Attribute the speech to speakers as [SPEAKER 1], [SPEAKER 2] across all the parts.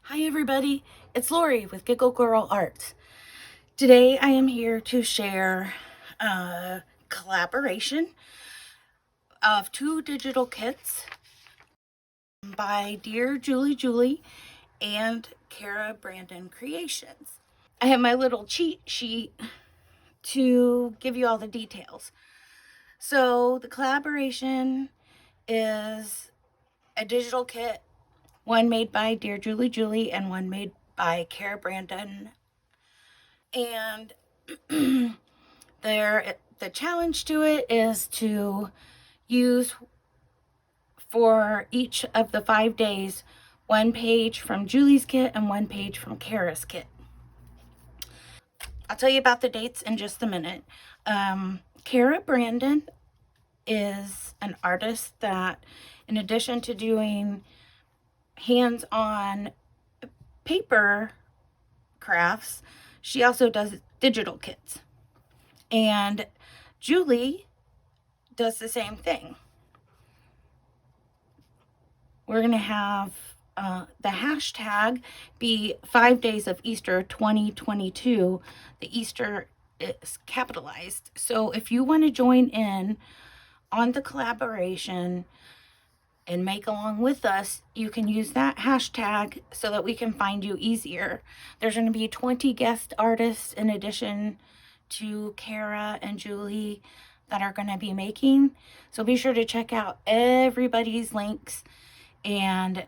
[SPEAKER 1] Hi everybody, it's Lori with Giggle Girl Arts. Today I am here to share a collaboration of 2 digital kits by DearJulieJulie and CaraBrandonCreations. I have my little cheat sheet to give you all the details. So the collaboration is a digital kit, one made by DearJulieJulie and one made by Cara Brandon. And the challenge to it is to use for each of the 5 days 1 page from Julie's kit and 1 page from Cara's kit. I'll tell you about the dates in just a minute. Cara Brandon is an artist that, in addition to doing hands-on paper crafts, she also does digital kits. And Julie does the same thing. We're going to have the hashtag be 5 days of Easter 2022. The Easter is capitalized. So if you want to join in on the collaboration and make along with us, you can use that hashtag so that we can find you easier. There's going to be 20 guest artists in addition to Cara and Julie that are going to be making. So be sure to check out everybody's links and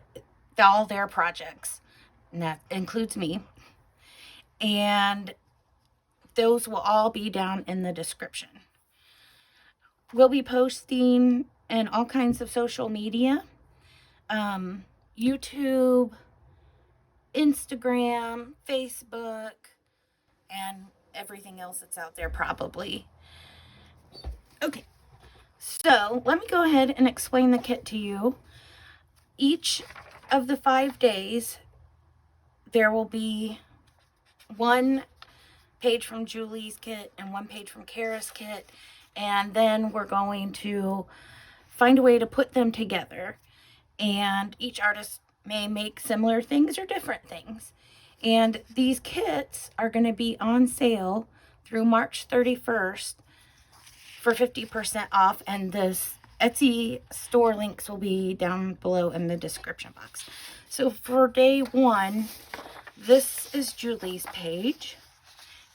[SPEAKER 1] all their projects. And that includes me. And those will all be down in the description. We'll be posting in all kinds of social media, YouTube, Instagram, Facebook, and everything else that's out there probably. Okay, so let me go ahead and explain the kit to you. Each of the 5 days, there will be 1 page from Julie's kit and 1 page from Cara's kit, and then we're going to find a way to put them together. And each artist may make similar things or different things. And these kits are going to be on sale through March 31st for 50% off, and this Etsy store links will be down below in the description box. So for day 1, this is Julie's page,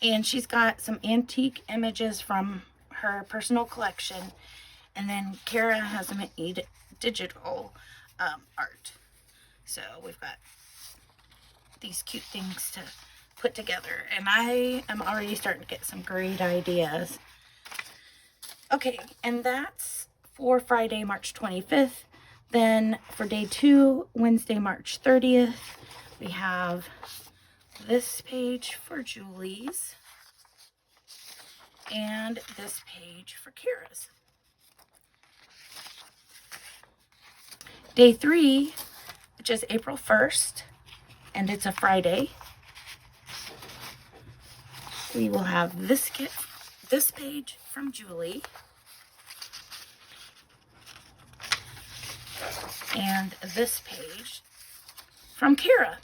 [SPEAKER 1] and she's got some antique images from her personal collection, and then Cara has made digital art. So we've got these cute things to put together, and I am already starting to get some great ideas. Okay, and that's for Friday, March 25th. Then for day 2, Wednesday, March 30th, we have this page for Julie's and this page for Cara's. Day 3, which is April 1st, and it's a Friday, we will have this kit, this page from Julie, and this page from Cara.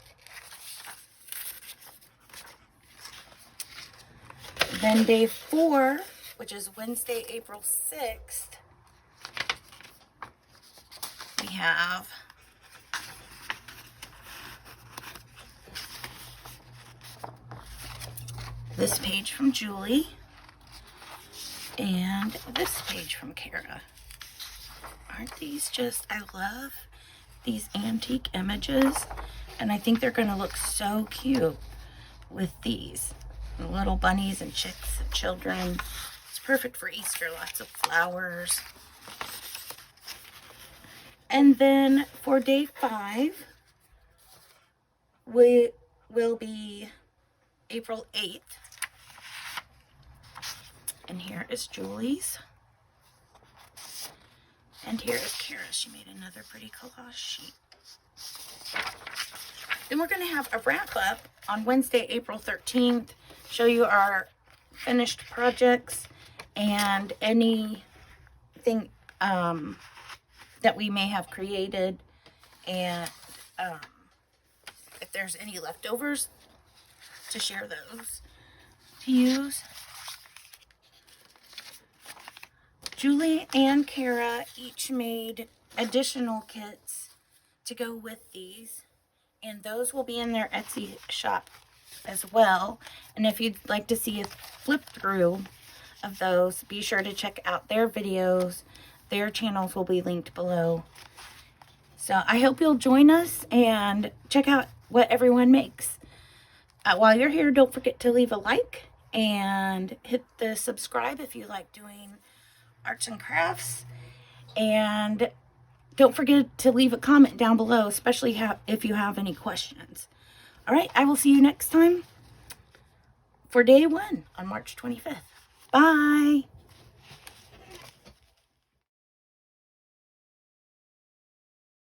[SPEAKER 1] Then day 4, which is Wednesday, April 6th, we have this page from Julie and this page from Cara. Aren't these just, I love these antique images, and I think they're going to look so cute with these little bunnies and chicks and children. It's perfect for Easter, lots of flowers. And then for day 5, we will be April 8th. And here is Julie's. And here is Cara. She made another pretty collage sheet. Then we're going to have a wrap up on Wednesday, April 13th. Show you our finished projects and anything that we may have created, and if there's any leftovers, to share those to use. Julie and Cara each made additional kits to go with these, and those will be in their Etsy shop as well. And if you'd like to see a flip through of those, be sure to check out their videos. Their channels will be linked below. So I hope you'll join us and check out what everyone makes. While you're here, don't forget to leave a like and hit the subscribe if you like doing arts and crafts. And don't forget to leave a comment down below, especially if you have any questions. All right, I will see you next time for day 1 on March 25th. Bye.